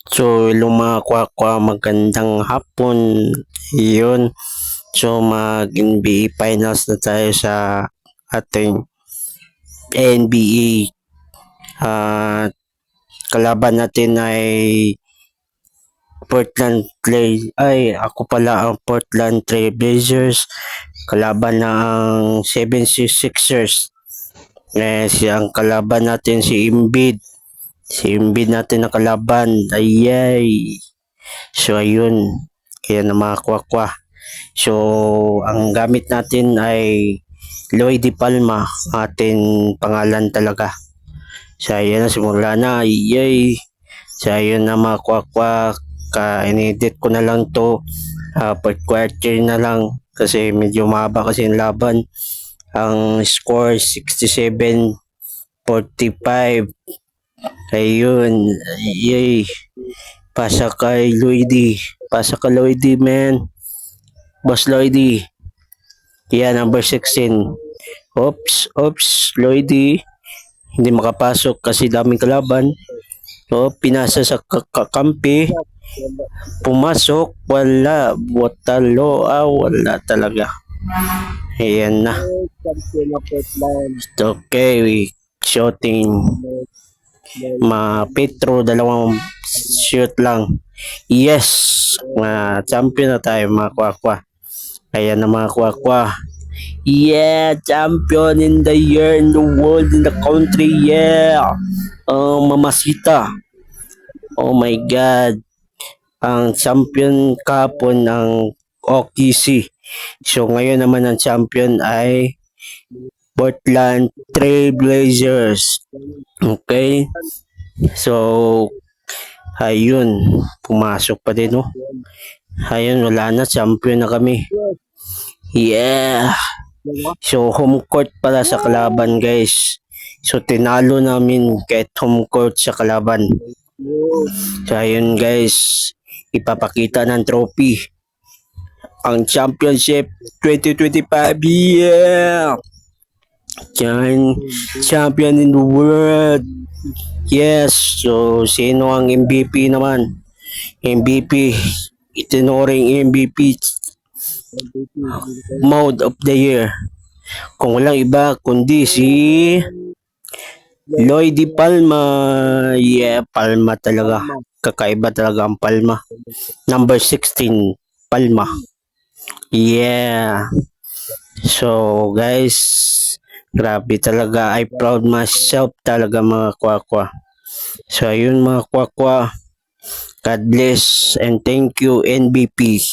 So, hello mga kwakwa, magandang hapon. Yun. So, mag-NBA Finals na tayo sa ating NBA. Kalaban natin ay ako pala ang Portland Trail Blazers. Kalaban na ang 76ers. Ang kalaban natin si Embiid. Si Embiid natin na kalaban. Ayay. So, ayun. Kaya na mga kwakwa. So, ang gamit natin ay Lloyd Di Palma. Ating pangalan talaga. So, ayun na. Simula na. Yay! So, ayun na mga kwakwa. Inedit ko na lang to. Per quarter na lang. Kasi medyo mahaba kasi yung laban. Ang score 67-45. Ayun. Yay! Pasa kay Lloydy. Pasa kay Lloydy, man. Boss Lloydy. Yeah, number 16. Oops, Lloydy. Hindi makapasok kasi daming kalaban. So, pinasa sa kakampi. Pumasok. Wala. Botalo. Wala talaga. Ayan na. Okay. Shooting. Petro, dalawang shoot lang. Yes! Champion na tayo mga kwakwa. Ayan na mga kwakwa. Yeah! Champion in the year, in the world, in the country. Yeah! Mamasita. Oh my God. Ang champion kapon ng OKC. So ngayon naman ang champion ay Portland Trail Blazers. Okay? So, ayun. Pumasok pa din, oh. Ayun, wala na. Champion na kami. Yeah! So, home court pala sa kalaban, guys. So, tinalo namin kahit home court sa kalaban. So, ayun, guys. Ipapakita ng trophy. Ang championship 2025. Yeah! Champion in the world. Yes. So, sino ang MVP naman? MVP. Itinuring MVP. Mode of the year. Kung walang iba, kundi si Lloyd Di Palma. Yeah, Palma talaga. Kakaiba talaga ang Palma. Number 16, Palma. Yeah. So, guys, grabe talaga. I proud myself talaga mga kwakwa. So, ayun mga kwakwa. God bless and thank you, NBP.